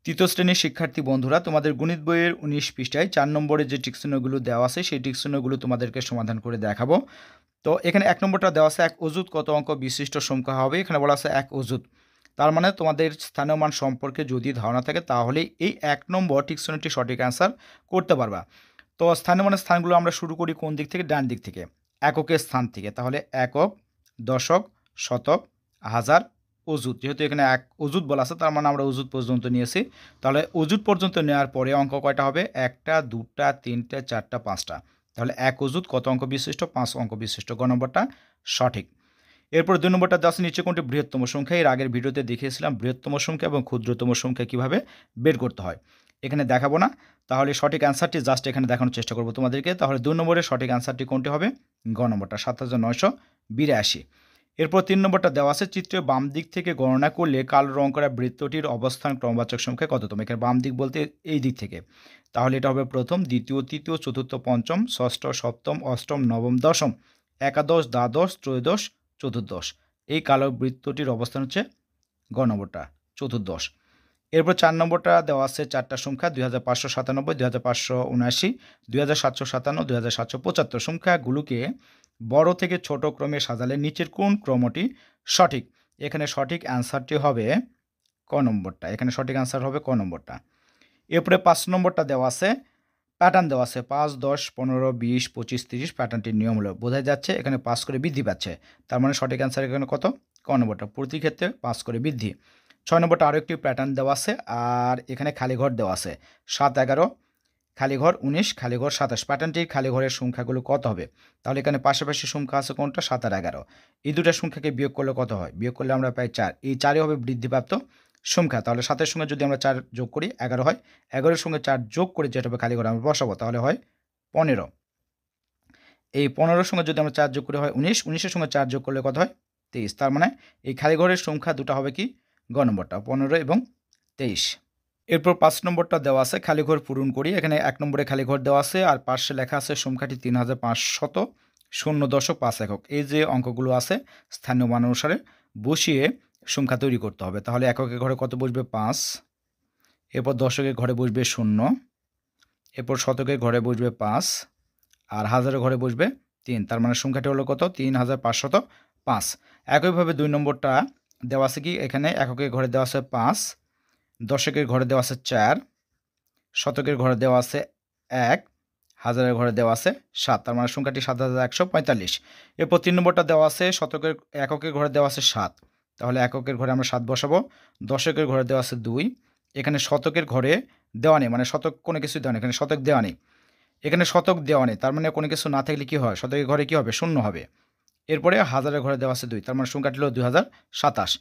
তৃতীয় শ্রেণীর শিক্ষার্থী বন্ধুরা, তোমাদের গণিত বইয়ের ১৯ পৃষ্ঠায় ৪ নম্বরে যে টিকচিহ্নগুলো দেওয়া আছে সেই টিকচিহ্নগুলো তোমাদেরকে সমাধান করে দেখাবো। তো এখানে ১ নম্বরটা দেওয়া আছে, এক অযুত কত অঙ্ক বিশিষ্ট সংখ্যা হবে। এখানে বলা আছে এক অযুত, তার মানে তোমাদের স্থানীয় মান সম্পর্কে যদি ধারণা থাকে তাহলে এই ১ নম্বর টিকচিহ্নটি সঠিক অ্যান্সার করতে পারবা। তো স্থানীয় মানের স্থানগুলো আমরা শুরু করি কোন দিক থেকে? ডান দিক থেকে, এককের স্থান থেকে। তাহলে একক, দশক, শতক, হাজার, অযুত। যেহেতু এখানে এক অযুত বলা আছে তার মানে আমরা অযুত পর্যন্ত নিয়েছি। তাহলে অযুত পর্যন্ত নেওয়ার পরে অঙ্ক কয়টা হবে? একটা, দুটা, তিনটে, চারটা, পাঁচটা। তাহলে এক অযুত কত অঙ্ক বিশিষ্ট? ৫ অঙ্ক বিশিষ্ট। গ নম্বরটা সঠিক। এরপর ২ নম্বরটা দেওয়া আছে, নিচে কোনটি বৃহত্তম সংখ্যা? এর আগের ভিডিওতে দেখিয়েছিলাম বৃহত্তম সংখ্যা এবং ক্ষুদ্রতম সংখ্যা কিভাবে বের করতে হয়। এখানে দেখাবো না, তাহলে সঠিক অ্যান্সারটি জাস্ট এখানে দেখানোর চেষ্টা করবো তোমাদেরকে। তাহলে ২ নম্বরের সঠিক অ্যান্সারটি কোনটি হবে? গ নম্বরটা, ৭,৯৮২। এরপর ৩ নম্বরটা দেওয়া আছে, চিত্রের বাম দিক থেকে গণনা করলে কালো রং করা বৃত্তটির অবস্থান ক্রমবাচক সংখ্যা কততম? এখানে বাম দিক বলতে এই দিক থেকে। তাহলে এটা হবে প্রথম, দ্বিতীয়, তৃতীয়, চতুর্থ, পঞ্চম, ষষ্ঠ, সপ্তম, অষ্টম, নবম, দশম, একাদশ, দ্বাদশ, ত্রয়োদশ, চতুর্দশ। এই কালো বৃত্তটির অবস্থান হচ্ছে গ নম্বরটা, চতুর্দশ। এরপর ৪ নম্বরটা দেওয়া আছে চারটা সংখ্যা, ২৫৯৭, ২৫৭৯, ২৭৫৭, ২৭৭৫। সংখ্যাগুলোকে বড় থেকে ছোট ক্রমে সাজালে নিচের কোন ক্রমটি সঠিক? এখানে সঠিক অ্যান্সারটি হবে ক নম্বরটা। এখানে সঠিক অ্যান্সার হবে ক নম্বরটা। এরপরে ৫ নম্বরটা দেওয়া আছে, প্যাটার্ন দেওয়া আছে ৫, ১০, ১৫, ২০, ২৫, ৩০। প্যাটার্নটির নিয়ম হলো, বোঝা যাচ্ছে এখানে ৫ করে বৃদ্ধি পাচ্ছে। তার মানে সঠিক অ্যান্সার এখানে কত? ক নম্বরটা, প্রতি ক্ষেত্রে ৫ করে বৃদ্ধি। ৬ নম্বরটা আরও একটি প্যাটার্ন দেওয়া আছে, আর এখানে খালিঘর দেওয়া আছে ৭, ১১, খালিঘর ১৯, খালিঘর ২৭। প্যাটার্নটির খালিঘরের সংখ্যাগুলো কত হবে? তাহলে এখানে পাশাপাশি সংখ্যা আছে কোনটা? ৭ আর ১১। এই দুটো সংখ্যাকে বিয়োগ করলে কত হয়? বিয়োগ করলে আমরা পাই ৪। এই ৪ই হবে বৃদ্ধিপ্রাপ্ত সংখ্যা। তাহলে ৭-এর সঙ্গে যদি আমরা ৪ যোগ করি ১১ হয়। ১১-এর সঙ্গে ৪ যোগ করে যেটা হবে খালি ঘরে আমরা বসাবো, তাহলে হয় ১৫। এই ১৫-এর সঙ্গে যদি আমরা ৪ যোগ করি হয় ১৯, ১৯-এর সঙ্গে ৪ যোগ করলে কত হয়? ২৩। তার মানে এই খালি ঘরের সংখ্যা দুটো হবে কি? গ নম্বরটা, ১৫ এবং ২৩। এরপর ৫ নম্বরটা দেওয়া আছে, খালি ঘর পূরণ করি। এখানে ১ নম্বরে খালি ঘর দেওয়া আছে আর পাশে লেখা আছে সংখ্যাটি ৩৫০০.৫ একক। এই যে অঙ্কগুলো আছে স্থানীয় মান অনুসারে বসিয়ে সংখ্যা তৈরি করতে হবে। তাহলে এককের ঘরে কত বসবে? ৫। এরপর দশকের ঘরে বসবে ০। এরপর শতকের ঘরে বসবে ৫, আর হাজারের ঘরে বসবে ৩। তার মানে সংখ্যাটি হলো কত? ৩৫০৫। একইভাবে ২ নম্বরটা দেওয়া আছে কি? এখানে এককের ঘরে দেওয়া আছে ৫, দশকের ঘরে দেওয়া আছে ৪, শতকের ঘরে দেওয়া আছে ১, হাজারের ঘরে দেওয়া আছে ৭। তার মানে সংখ্যাটি ৭,১৪৫। এরপর ৩ নম্বরটা দেওয়া আছে, এককের ঘরে দেওয়া আছে ৭। তাহলে এককের ঘরে আমরা ৭ বসাবো। দশকের ঘরে দেওয়া আছে ২। এখানে শতকের ঘরে দেওয়া নেই, মানে শতক কোনো কিছু দেওয়া নেই, এখানে শতক দেওয়া নেই। এখানে শতক দেওয়া নেই, তার মানে কোনো কিছু না থাকলে কী হয়? শতকের ঘরে কী হবে? ০ হবে। এরপরে হাজারের ঘরে দেওয়া আছে ২, তার মানে সংখ্যাটি হলো ২০২৭।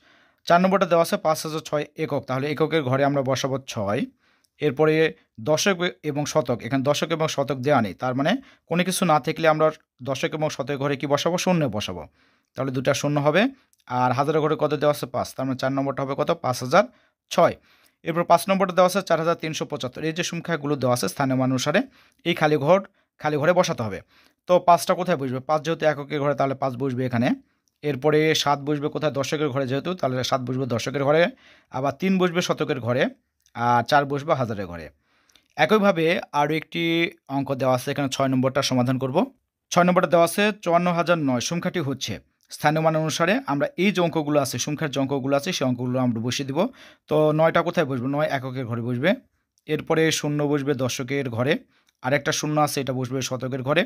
৪ নম্বরটা দেওয়া আছে ৫,০০৬ একক। তাহলে এককের ঘরে আমরা বসাবো ৬। এরপরে দশক এবং শতক, এখানে দশক এবং শতক দেওয়া নেই, তার মানে কোনো কিছু না থাকলে আমরা দশক এবং শতকের ঘরে কি বসাবো? ০ বসাবো। তাহলে দুটা ০ হবে। আর হাজারের ঘরে কত দেওয়া আছে? ৫, তার মানে ৪ নম্বরটা হবে কত? ৫,০০৬। এরপর ৫ নম্বরটা দেওয়া আছে ৪,৩৭৫। এই যে সংখ্যাগুলো দেওয়া আছে স্থানীয় মান অনুসারে এই খালি ঘরে বসাতে হবে। তো ৫টা কোথায় বসবে? ৫ যেহেতু এককের ঘরে, তাহলে ৫ বসবে এখানে। এরপরে ৭ বসবে কোথায়? দশকের ঘরে যেহেতু, তাহলে ৭ বসবে দশকের ঘরে। আবার ৩ বসবে শতকের ঘরে, আর ৪ বসবে হাজারের ঘরে। একইভাবে আরও একটি অঙ্ক দেওয়া আছে, এখানে ৬ নম্বরটা সমাধান করব। ৬ নম্বরটা দেওয়া আছে ৫৪,০০৯। সংখ্যাটি হচ্ছে স্থানীয় মান অনুসারে আমরা এই যে অঙ্কগুলো আছে, সংখ্যার যে অঙ্কগুলো আছে সেই অঙ্কগুলো আমরা বসিয়ে দিব। তো ৯টা কোথায় বসবে? ৯ এককের ঘরে বসবে। এরপরে ০ বসবে দশকের ঘরে, আরেকটা ০ আছে এটা বসবে শতকের ঘরে,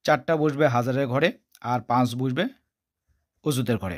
৪টা বসবে হাজারের ঘরে, আর ৫ বসবে অযুতের ঘরে।